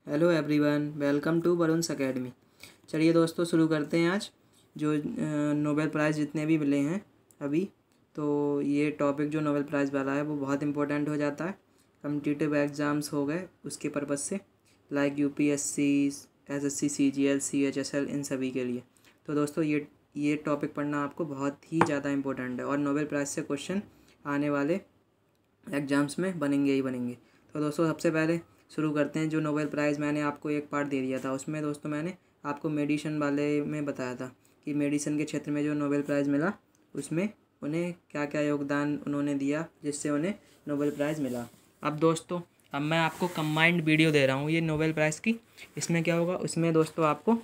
Hello everyone, welcome to Varun's academy. चलिए दोस्तों, शुरू करते हैं। आज जो नोबेल प्राइज़ जितने भी मिले हैं अभी, तो ये टॉपिक जो नोबेल प्राइज़ वाला है वो बहुत इंपॉर्टेंट हो जाता है। कम्पिटिटिव एग्ज़ाम्स हो गए उसके पर्पज़ से, like UPSC, SSC, CGL, CHSL, इन सभी के लिए। तो दोस्तों ये टॉपिक पढ़ना आपको बहुत ही ज़्यादा इंपॉर्टेंट है और नोबेल प्राइज़ से क्वेश्चन आने वाले एग्ज़ाम्स में बनेंगे ही बनेंगे। तो दोस्तों सबसे पहले शुरू करते हैं। जो नोबेल प्राइज़ मैंने आपको एक पार्ट दे दिया था, उसमें दोस्तों मैंने आपको मेडिसिन वाले में बताया था कि मेडिसिन के क्षेत्र में जो नोबेल प्राइज़ मिला उसमें उन्हें क्या क्या योगदान उन्होंने दिया जिससे उन्हें नोबेल प्राइज़ मिला। अब दोस्तों मैं आपको कंबाइंड वीडियो दे रहा हूँ ये नोबेल प्राइज़ की। इसमें क्या होगा, उसमें दोस्तों आपको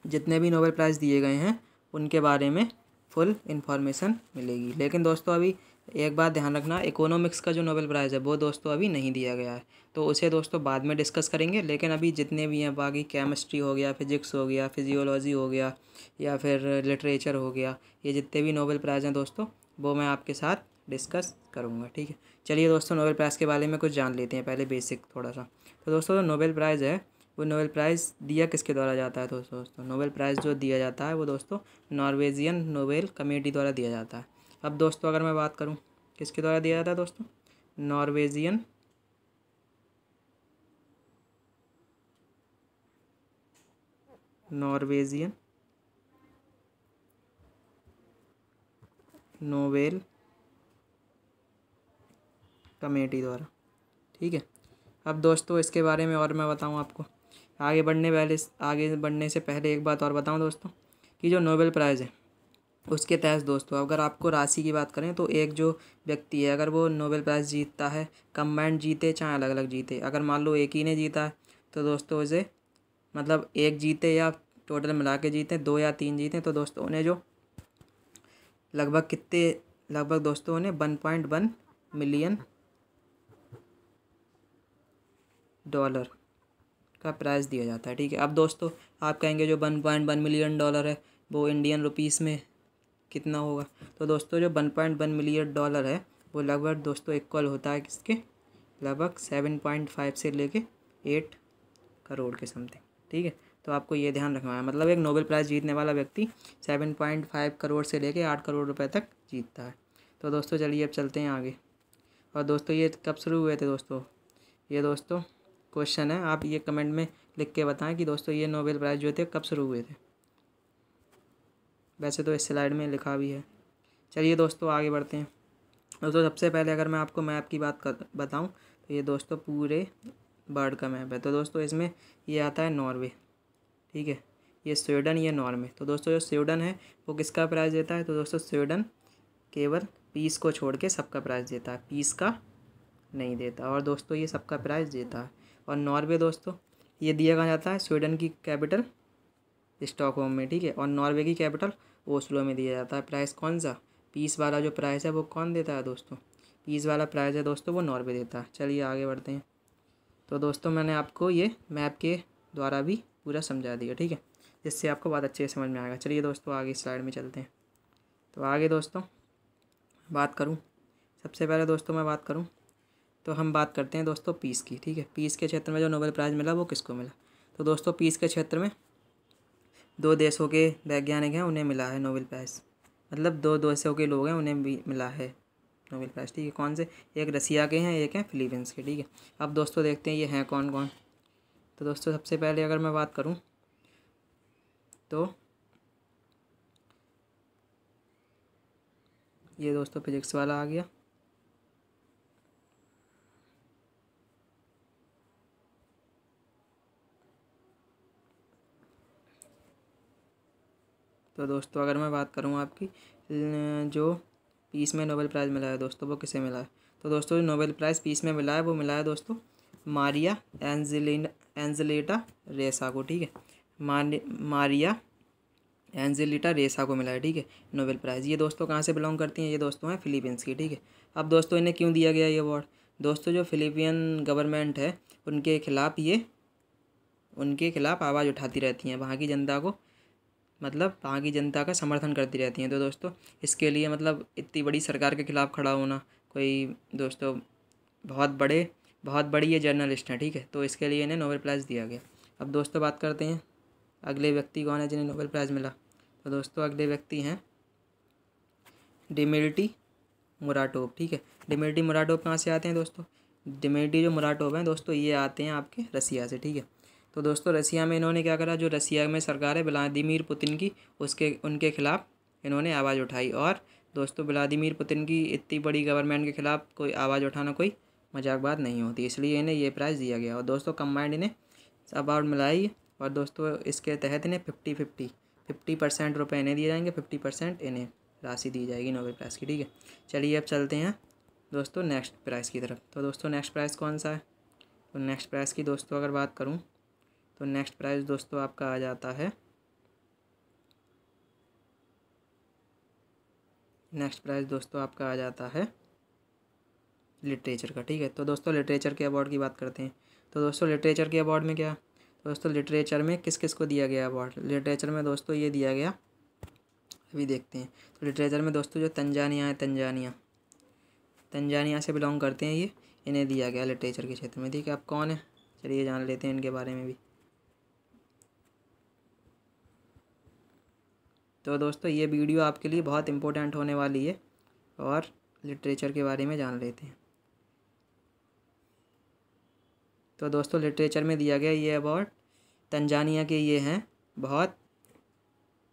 जितने भी नोबेल प्राइज़ दिए गए हैं उनके बारे में फुल इन्फॉर्मेशन मिलेगी। लेकिन दोस्तों अभी एक बात ध्यान रखना, इकोनॉमिक्स का जो नोबेल प्राइज़ है वो दोस्तों अभी नहीं दिया गया है, तो उसे दोस्तों बाद में डिस्कस करेंगे। लेकिन अभी जितने भी हैं, बाकी केमिस्ट्री हो गया, फिजिक्स हो गया, फिजियोलॉजी हो गया, या फिर लिटरेचर हो गया, ये जितने भी नोबेल प्राइज़ हैं दोस्तों वो मैं आपके साथ डिस्कस करूँगा। ठीक है, चलिए दोस्तों नोबेल प्राइज़ के बारे में कुछ जान लेते हैं पहले, बेसिक थोड़ा सा। तो दोस्तों जो नोबेल प्राइज़ है वो नोबेल प्राइज़ दिया किसके द्वारा जाता है दोस्तों नोबेल प्राइज़ जो दिया जाता है वो दोस्तों नॉर्वेजियन नोबेल कमेटी द्वारा दिया जाता है। अब दोस्तों अगर मैं बात करूं किसके द्वारा दिया जाता है दोस्तों, नॉर्वेजियन नोबेल कमेटी द्वारा। ठीक है, अब दोस्तों इसके बारे में और मैं बताऊं आपको, आगे बढ़ने से पहले एक बात और बताऊं दोस्तों कि जो नोबेल प्राइज़ है उसके तहत दोस्तों अगर आपको राशि की बात करें तो एक जो व्यक्ति है अगर वो नोबेल प्राइज़ जीतता है, कंबाइंड जीते चाहे अलग अलग जीते, अगर मान लो एक ही ने जीता है तो दोस्तों उसे मतलब एक जीते या टोटल मिला के जीते, 2 या 3 जीते, तो दोस्तों उन्हें जो लगभग दोस्तों उन्हें 1.1 मिलियन डॉलर का प्राइज़ दिया जाता है। ठीक है, अब दोस्तों आप कहेंगे जो 1.1 मिलियन डॉलर है वो इंडियन रुपीस में कितना होगा, तो दोस्तों जो 1.1 मिलियन डॉलर है वो लगभग दोस्तों इक्वल होता है किसके, लगभग 7.5 से लेके 8 करोड़ के समथिंग। ठीक है, तो आपको ये ध्यान रखना है, मतलब एक नोबेल प्राइज़ जीतने वाला व्यक्ति 7.5 करोड़ से लेके 8 करोड़ रुपए तक जीतता है। तो दोस्तों चलिए अब चलते हैं आगे। और दोस्तों ये कब शुरू हुए थे दोस्तों, ये दोस्तों क्वेश्चन है, आप ये कमेंट में लिख के बताएं कि दोस्तों ये नोबेल प्राइज़ जो थे कब शुरू हुए थे। वैसे तो इस स्लाइड में लिखा भी है। चलिए दोस्तों आगे बढ़ते हैं। दोस्तों सबसे पहले अगर मैं आपको मैप की बात बताऊं तो ये दोस्तों पूरे वर्ल्ड का मैप है। तो दोस्तों इसमें ये आता है नॉर्वे। ठीक है, ये स्वीडन, ये नॉर्वे। तो दोस्तों जो स्वीडन है वो किसका प्राइज़ देता है, तो दोस्तों स्वीडन केवल पीस को छोड़ के सबका प्राइज़ देता है, पीस का नहीं देता, और दोस्तों ये सबका प्राइज़ देता है। और नॉर्वे दोस्तों ये दिया कहाँ जाता है, स्वीडन की कैपिटल स्टॉकहोम में। ठीक है, और नॉर्वे की कैपिटल ओस्लो में दिया जाता है। प्राइस कौन सा, पीस वाला जो प्राइस है वो कौन देता है दोस्तों, पीस वाला प्राइस है दोस्तों वो नॉर्वे देता है। चलिए आगे बढ़ते हैं। तो दोस्तों मैंने आपको ये मैप के द्वारा भी पूरा समझा दिया, ठीक है, जिससे आपको बहुत अच्छे से समझ में आएगा। चलिए दोस्तों आगे स्लाइड में चलते हैं। तो आगे दोस्तों बात करूँ, सबसे पहले दोस्तों मैं बात करूँ तो हम बात करते हैं दोस्तों पीस की। ठीक है, पीस के क्षेत्र में जो नोबेल प्राइज़ मिला वो किसको मिला, तो दोस्तों पीस के क्षेत्र में 2 देशों के वैज्ञानिक हैं उन्हें मिला है नोबेल प्राइज़, मतलब 2 देशों के लोग हैं उन्हें भी मिला है नोबेल प्राइज़। ठीक है, कौन से, एक रसिया के हैं, एक हैं फिलीपींस के। ठीक है, अब दोस्तों देखते हैं ये हैं कौन कौन। तो दोस्तों सबसे पहले अगर मैं बात करूं तो ये दोस्तों फिजिक्स वाला आ गया। तो दोस्तों अगर मैं बात करूं आपकी जो पीस में नोबेल प्राइज़ मिला है दोस्तों वो किसे मिला है, तो दोस्तों जो नोबेल प्राइज़ पीस में मिला है वो मिला है दोस्तों मारिया एंजेलिटा रेसा को। ठीक है, मारिया एंजेलिटा रेसा को मिला है। ठीक है, नोबेल प्राइज़। ये दोस्तों कहाँ से बिलोंग करती हैं, ये दोस्तों हैं फिलीपींस की। ठीक है, अब दोस्तों इन्हें क्यों दिया गया ये अवार्ड, दोस्तों जो फिलीपियन गवर्नमेंट है उनके खिलाफ़ आवाज़ उठाती रहती हैं, वहाँ की जनता को, मतलब वहाँ की जनता का समर्थन करती रहती हैं। तो दोस्तों इसके लिए मतलब इतनी बड़ी सरकार के खिलाफ़ खड़ा होना कोई दोस्तों बहुत बड़े बहुत बड़ी ये जर्नलिस्ट हैं, ठीक है। तो इसके लिए इन्हें नोबेल प्राइज़ दिया गया। अब दोस्तों बात करते हैं अगले व्यक्ति कौन है जिन्हें नोबेल प्राइज़ मिला। तो दोस्तों अगले व्यक्ति हैं डिमिट्री मुराटोव, ठीक है। डिमिट्री मुराटोव कहाँ से आते हैं दोस्तों? डिमिट्री जो मुराटोव हैं दोस्तों ये आते हैं आपके रसिया से, ठीक है। तो दोस्तों रसिया में इन्होंने क्या करा, जो रसिया में सरकार है व्लादिमीर पुतिन की, उनके खिलाफ इन्होंने आवाज़ उठाई। और दोस्तों व्लादिमीर पुतिन की इतनी बड़ी गवर्नमेंट के खिलाफ कोई आवाज़ उठाना कोई मजाक बात नहीं होती, इसलिए इन्हें ये प्राइज़ दिया गया। और दोस्तों कंबाइंड इन्हें अवार्ड मिला है। और दोस्तों इसके तहत इन्हें 50% रुपये इन्हें दिए जाएंगे, 50% इन्हें राशि दी जाएगी नोबेल प्राइज़ की, ठीक है। चलिए अब चलते हैं दोस्तों नेक्स्ट प्राइज़ की तरफ। तो दोस्तों नेक्स्ट प्राइज़ कौन सा है? तो नेक्स्ट प्राइज़ की दोस्तों अगर बात करूं तो नेक्स्ट प्राइज़ दोस्तों आपका आ जाता है, नेक्स्ट प्राइज़ दोस्तों आपका आ जाता है लिटरेचर का, ठीक है। तो दोस्तों लिटरेचर के अवार्ड की बात करते हैं। तो दोस्तों लिटरेचर के अवार्ड में क्या, दोस्तों लिटरेचर में किस किस को दिया गया अवार्ड? लिटरेचर में दोस्तों ये दिया गया, अभी देखते हैं। तो लिटरेचर में दोस्तों जो तंजानिया है, तंजानिया से बिलोंग करते हैं ये, इन्हें दिया गया लिटरेचर के क्षेत्र में, ठीक है। अब कौन है चलिए जान लेते हैं इनके बारे में भी। तो दोस्तों ये वीडियो आपके लिए बहुत इम्पोर्टेंट होने वाली है और लिटरेचर के बारे में जान लेते हैं। तो दोस्तों लिटरेचर में दिया गया ये अवार्ड तंजानिया के ये हैं बहुत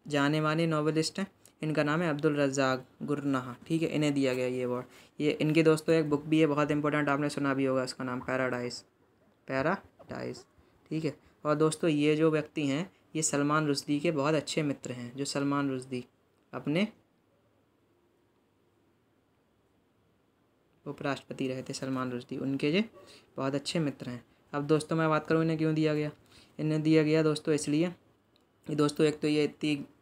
जाने माने नॉवेलिस्ट हैं, इनका नाम है अब्दुल रज़्ज़ाक़ गुरनाह, ठीक है। इन्हें दिया गया ये अवार्ड। ये इनकी दोस्तों एक बुक भी है बहुत इंपॉर्टेंट, आपने सुना भी होगा, उसका नाम पैराडाइज, ठीक है। और दोस्तों ये जो व्यक्ति हैं ये सलमान रुश्दी के बहुत अच्छे मित्र हैं, जो सलमान रुश्दी अपने उपराष्ट्रपति रहे थे सलमान रुश्दी, उनके जो बहुत अच्छे मित्र हैं। अब दोस्तों मैं बात करूँ इन्हें क्यों दिया गया, इन्हें दिया गया दोस्तों इसलिए दोस्तों एक तो ये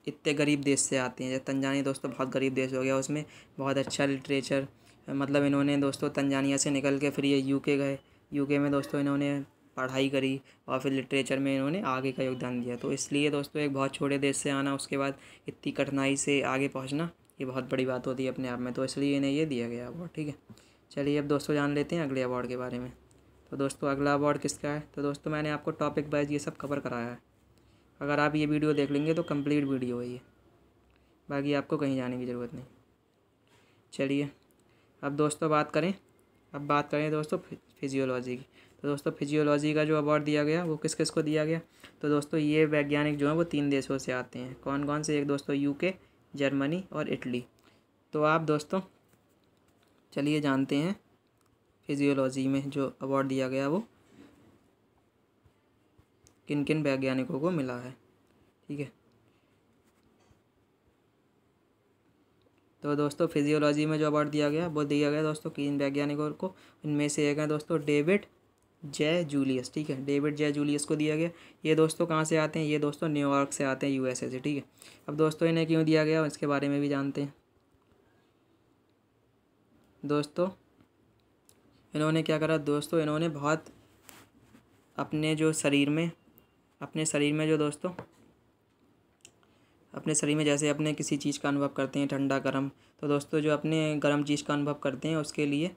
इतने गरीब देश से आते हैं, जैसे तंजानिया दोस्तों बहुत गरीब देश हो गया, उसमें बहुत अच्छा लिटरेचर, मतलब इन्होंने दोस्तों तंजानिया से निकल के फिर ये यूके गए, यूके में दोस्तों इन्होंने पढ़ाई करी और फिर लिटरेचर में इन्होंने आगे का योगदान दिया। तो इसलिए दोस्तों एक बहुत छोटे देश से आना, उसके बाद इतनी कठिनाई से आगे पहुँचना, ये बहुत बड़ी बात होती है अपने आप में, तो इसलिए इन्हें ये दिया गया अवार्ड, ठीक है। चलिए अब दोस्तों जान लेते हैं अगले अवार्ड के बारे में। तो दोस्तों अगला अवार्ड किसका है? तो दोस्तों मैंने आपको टॉपिक वाइज ये सब कवर कराया है, अगर आप ये वीडियो देख लेंगे तो कंप्लीट वीडियो है ये, बाकी आपको कहीं जाने की ज़रूरत नहीं। चलिए अब दोस्तों बात करें दोस्तों फिजियोलॉजी की। तो दोस्तों फिजियोलॉजी का जो अवार्ड दिया गया वो किस किस को दिया गया? तो दोस्तों ये वैज्ञानिक जो हैं वो 3 देशों से आते हैं। कौन कौन से? एक दोस्तों यूके, जर्मनी और इटली। तो आप दोस्तों चलिए जानते हैं फिजियोलॉजी में जो अवार्ड दिया गया वो किन किन वैज्ञानिकों को मिला है, ठीक है। तो दोस्तों फिजियोलॉजी में जो अवार्ड दिया गया वो दिया गया दोस्तों 3 वैज्ञानिकों को, इनमें से एक है दोस्तों डेविड जे जूलियस, ठीक है। डेविड जे जूलियस को दिया गया। ये दोस्तों कहाँ से आते हैं? ये दोस्तों न्यूयॉर्क से आते हैं, यूएसए से, ठीक है। अब दोस्तों इन्हें क्यों दिया गया इसके बारे में भी जानते हैं। दोस्तों इन्होंने क्या करा दोस्तों, इन्होंने बहुत अपने शरीर में जैसे अपने किसी चीज़ का अनुभव करते हैं ठंडा गर्म, तो दोस्तों जो अपने गर्म चीज़ का अनुभव करते हैं उसके लिए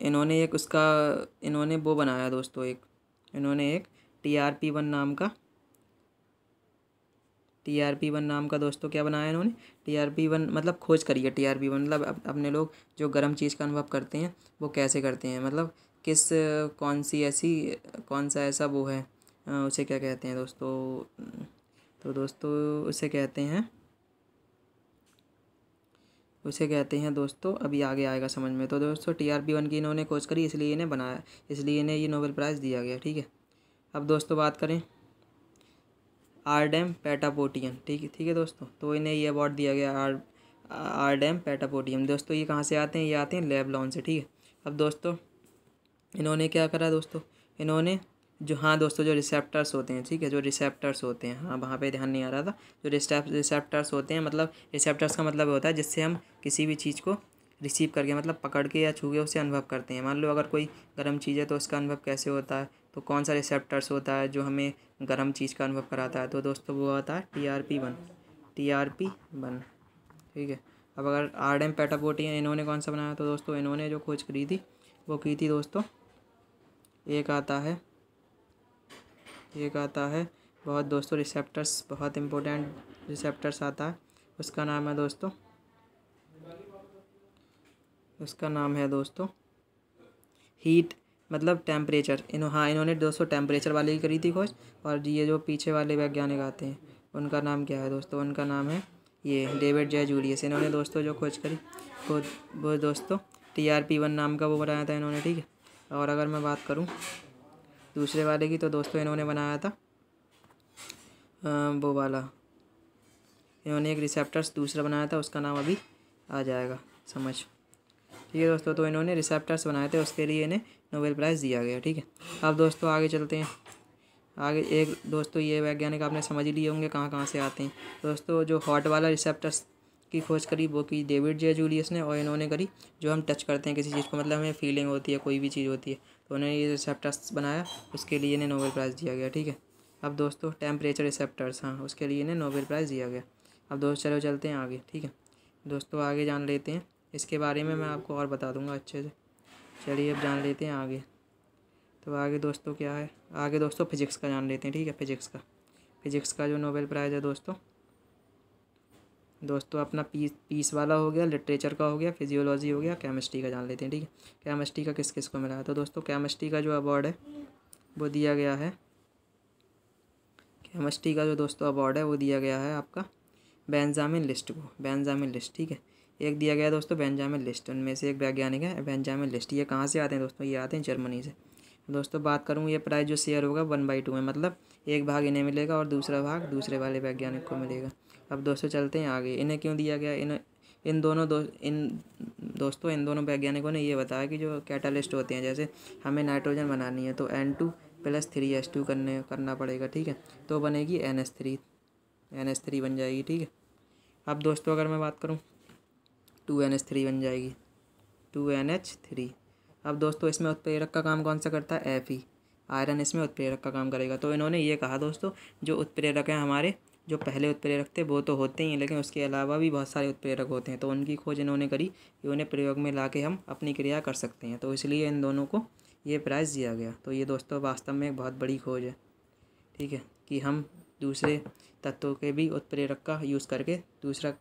इन्होंने वो बनाया दोस्तों, इन्होंने एक TRP-1 नाम का दोस्तों क्या बनाया इन्होंने? TRP-1 मतलब खोज करी है। TRP-1 मतलब अपने लोग जो गर्म चीज़ का अनुभव करते हैं वो कैसे करते हैं, मतलब कौन सा ऐसा वो है, उसे क्या कहते हैं दोस्तों? तो दोस्तों उसे कहते हैं दोस्तों, अभी आगे आएगा समझ में। तो दोस्तों TRP-1 की इन्होंने खोज करी, इसलिए इन्हें बनाया, इसलिए इन्हें ये नोबेल प्राइज़ दिया गया, ठीक है। अब दोस्तों बात करें आर्डेम पेटापोटियन, ठीक है दोस्तों, तो इन्हें ये अवार्ड दिया गया आर्डेम पेटापोटियन। दोस्तों ये कहाँ से आते हैं? ये आते हैं लेबनान से, ठीक है। अब दोस्तों इन्होंने क्या करा दोस्तों, इन्होंने जो रिसेप्टर्स होते हैं, ठीक है, जो रिसेप्टर्स होते हैं, हाँ वहाँ पे ध्यान नहीं आ रहा था, जो रिसेप्टर्स होते हैं, मतलब रिसेप्टर्स का मतलब होता है जिससे हम किसी भी चीज़ को रिसीव करके, मतलब पकड़ के या छू के उसे अनुभव करते हैं। मान लो अगर कोई गर्म चीज़ है तो उसका अनुभव कैसे होता है, तो कौन सा रिसेप्टर्स होता है जो हमें गर्म चीज़ का अनुभव कराता है? तो दोस्तों वो आता है TRP-1, ठीक है। अब अगर आरडीएम पेटापोटियन इन्होंने कौन सा बनाया, तो दोस्तों इन्होंने जो खोज करी थी वो की थी दोस्तों, एक आता है बहुत दोस्तों रिसेप्टर्स, बहुत इम्पोर्टेंट रिसेप्टर्स आता है, उसका नाम है दोस्तों हीट मतलब टेम्परेचर। इन्होंने दोस्तों टेम्परेचर वाली ही करी थी खोज। और ये जो पीछे वाले वैज्ञानिक आते हैं उनका नाम क्या है दोस्तों, उनका नाम है ये डेविड जे जूलियस। इन्होंने दोस्तों जो खोज करी वो दोस्तों TRP-1 नाम का वो बनाया था इन्होंने, ठीक है। और अगर मैं बात करूँ दूसरे वाले की, तो दोस्तों इन्होंने बनाया था वो वाला, इन्होंने एक रिसेप्टर्स दूसरा बनाया था, उसका नाम अभी आ जाएगा समझ, ठीक है दोस्तों। तो इन्होंने रिसेप्टर्स बनाए थे, उसके लिए इन्हें नोबेल प्राइज़ दिया गया, ठीक है। अब दोस्तों आगे चलते हैं। आगे एक दोस्तों ये वैज्ञानिक आपने समझ ही लिए होंगे कहाँ कहाँ से आते हैं। दोस्तों जो हॉट वाला रिसेप्टर्स की खोज करी वो की डेविड जे जूलियस ने, और इन्होंने करी जो हम टच करते हैं किसी चीज़ को, मतलब हमें फीलिंग होती है कोई भी चीज़ होती है, तो उन्होंने ये रिसेप्टर्स बनाया, उसके लिए इन्हें नोबेल प्राइज़ दिया गया, ठीक है। अब दोस्तों टेम्परेचर रिसेप्टर्स, हाँ उसके लिए इन्हें नोबेल प्राइज़ दिया गया। अब दोस्त चलो चलते हैं आगे, ठीक है दोस्तों, आगे जान लेते हैं इसके बारे में, मैं आपको और बता दूंगा अच्छे से। चलिए अब जान लेते हैं आगे। तो आगे दोस्तों क्या है, आगे दोस्तों फिजिक्स का जान लेते हैं, ठीक है। फिजिक्स का जो नोबेल प्राइज़ है दोस्तों अपना पीस वाला हो गया, लिटरेचर का हो गया, फिजियोलॉजी हो गया, केमिस्ट्री का जान लेते हैं, ठीक है। केमिस्ट्री का किस किस को मिला है, तो दोस्तों केमिस्ट्री का जो अवार्ड है वो दिया गया है, केमिस्ट्री का जो दोस्तों अवार्ड है वो दिया गया है आपका बेंजामिन लिस्ट को, बेंजामिन लिस्ट, ठीक है। एक दिया गया दोस्तों बेंजामिन लिस्ट, उनमें से एक वैज्ञानिक है बेंजामिन लिस्ट। ये कहाँ से आते हैं दोस्तों, ये आते हैं जर्मनी से। दोस्तों बात करूँ ये प्राइज़ जो शेयर होगा 1/2 में, मतलब एक भाग इन्हें मिलेगा और दूसरा भाग दूसरे वाले वैज्ञानिक को मिलेगा। अब दोस्तों चलते हैं आगे, इन्हें क्यों दिया गया, इन दोनों वैज्ञानिकों ने ये बताया कि जो कैटालिस्ट होते हैं, जैसे हमें नाइट्रोजन बनानी है तो N2+3H2 करना पड़ेगा, ठीक है, तो बनेगी NH3 बन जाएगी, ठीक है। अब दोस्तों अगर मैं बात करूँ 2NH3 बन जाएगी 2NH3। अब दोस्तों इसमें उत्प्रेरक का काम कौन सा करता है, Fe, आयरन इसमें उत्प्रेरक का काम करेगा। तो इन्होंने ये कहा दोस्तों जो उत्प्रेरक हैं हमारे, जो पहले उत्प्रेरक थे वो तो होते ही हैं, लेकिन उसके अलावा भी बहुत सारे उत्प्रेरक होते हैं, तो उनकी खोज इन्होंने करी कि उन्हें प्रयोग में ला के हम अपनी क्रिया कर सकते हैं, तो इसलिए इन दोनों को ये प्राइज़ दिया गया। तो ये दोस्तों वास्तव में एक बहुत बड़ी खोज है, ठीक है, कि हम दूसरे तत्वों के भी उत्प्रेरक का यूज़ करके, दूसरा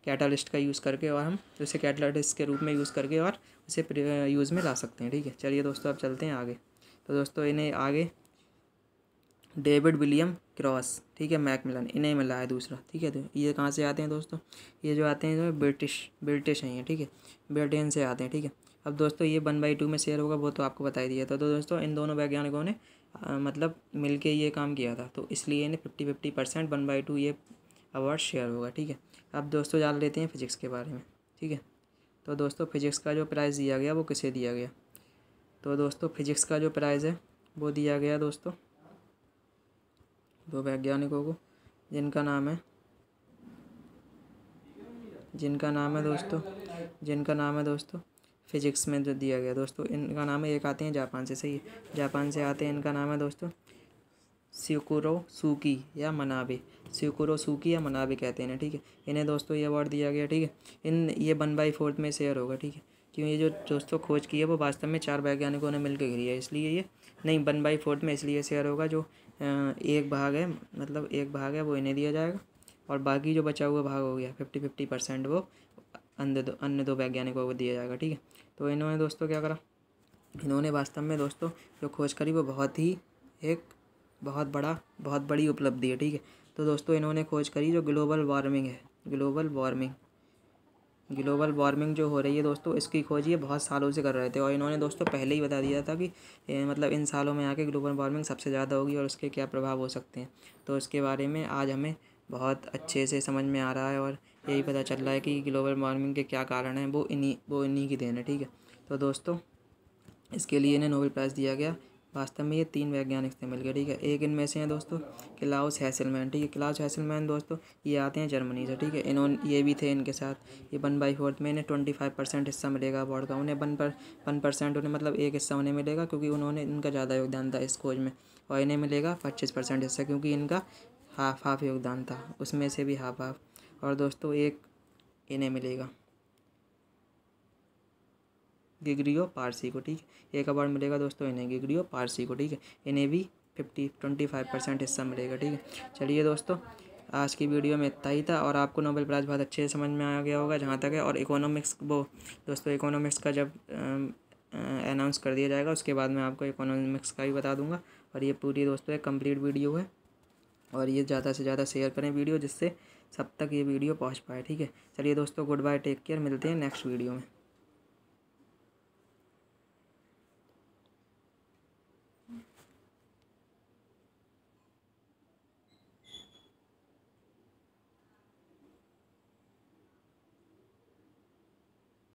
कैटालिस्ट का यूज़ करके, और हम उसे कैटालिस्ट के रूप में यूज़ करके और उसे यूज़ में ला सकते हैं, ठीक है। चलिए दोस्तों अब चलते हैं आगे। तो दोस्तों इन्हें आगे डेविड विलियम क्रॉस, ठीक है, मैकमिलन, इन्हें मिला है दूसरा, ठीक है। तो ये कहाँ से आते हैं दोस्तों, ये जो आते हैं जो ब्रिटिश हैं ये, ठीक है, ब्रिटेन से आते हैं, ठीक है। अब दोस्तों ये 1/2 में शेयर होगा वो तो आपको बता ही दिया था। तो दोस्तों इन दोनों वैज्ञानिकों ने मतलब मिलके ये काम किया था, तो इसलिए इन्हें 50-50% 1/2 ये अवार्ड शेयर होगा, ठीक है। अब दोस्तों जान लेते हैं फिजिक्स के बारे में, ठीक है। तो दोस्तों फिजिक्स का जो प्राइज़ दिया गया वो किसे दिया गया, तो दोस्तों फिजिक्स का जो प्राइज़ है वो दिया गया दोस्तों दो वैज्ञानिकों को, जिनका नाम है दोस्तों फिजिक्स में जो दिया गया दोस्तों, इनका नाम है, एक आते हैं जापान से, सही है, जापान से आते हैं, इनका नाम है दोस्तों स्यूकुरोसुकी या मनाबे कहते हैं, ठीक है। इन्हें दोस्तों ये अवार्ड दिया गया, ठीक है। ये 1/4 में शेयर होगा, ठीक है, क्यों ये जो दोस्तों खोज की है वो वास्तव में 4 वैज्ञानिकों ने मिलकर करी है, इसलिए ये नहीं 1/4 में इसलिए शेयर होगा। जो एक भाग है, मतलब एक भाग है वो इन्हें दिया जाएगा, और बाकी जो बचा हुआ भाग हो गया 50-50% वो अन्य दो वैज्ञानिकों को दिया जाएगा, ठीक है। तो इन्होंने दोस्तों क्या करा, इन्होंने वास्तव में दोस्तों जो खोज करी वो बहुत बड़ी उपलब्धि है, ठीक है। तो दोस्तों इन्होंने खोज करी जो ग्लोबल वार्मिंग जो हो रही है दोस्तों, इसकी खोज ये बहुत सालों से कर रहे थे, और इन्होंने दोस्तों पहले ही बता दिया था कि मतलब इन सालों में आके ग्लोबल वार्मिंग सबसे ज़्यादा होगी और उसके क्या प्रभाव हो सकते हैं। तो इसके बारे में आज हमें बहुत अच्छे से समझ में आ रहा है, और यही पता चल रहा है कि ग्लोबल वार्मिंग के क्या कारण हैं, वो इन्हीं की देन है, ठीक है। तो दोस्तों इसके लिए इन्हें नोबेल प्राइज़ दिया गया। वास्तव में ये 3 वैज्ञानिक से मिल गए, ठीक है। एक इनमें से हैं दोस्तों क्लाउस हैसेलमैन, ठीक है, क्लाउस हैसेलमैन दोस्तों ये आते हैं जर्मनी से, ठीक है। ये भी थे इनके साथ। ये 1/4 में इन्हें 25% हिस्सा मिलेगा अवार्ड का, उन्हें 1% उन्हें मतलब एक हिस्सा उन्हें मिलेगा क्योंकि इनका ज़्यादा योगदान था इस खोज में, और इन्हें मिलेगा 25% हिस्सा क्योंकि इनका हाफ योगदान था, उसमें से भी हाफ। और दोस्तों एक इन्हें मिलेगा गिग्रियो पारसी को, ठीक है। एक अवार्ड मिलेगा दोस्तों इन्हें, गिग्रियो पारसी को, ठीक है। इन्हें भी 25% हिस्सा मिलेगा, ठीक है। चलिए दोस्तों, आज की वीडियो में इतना ही था और आपको नोबेल प्राइज़ बहुत अच्छे से समझ में आ गया होगा जहाँ तक है। और इकोनॉमिक्स वो दोस्तों इकोनॉमिक्स का जब अनाउंस कर दिया जाएगा उसके बाद मैं आपको इकोनॉमिक्स का भी बता दूंगा। और ये पूरी दोस्तों एक कंप्लीट वीडियो है और ये ज़्यादा से ज़्यादा शेयर करें वीडियो, जिससे सब तक ये वीडियो पहुँच पाए, ठीक है। चलिए दोस्तों, गुड बाय, टेक केयर, मिलते हैं नेक्स्ट वीडियो में।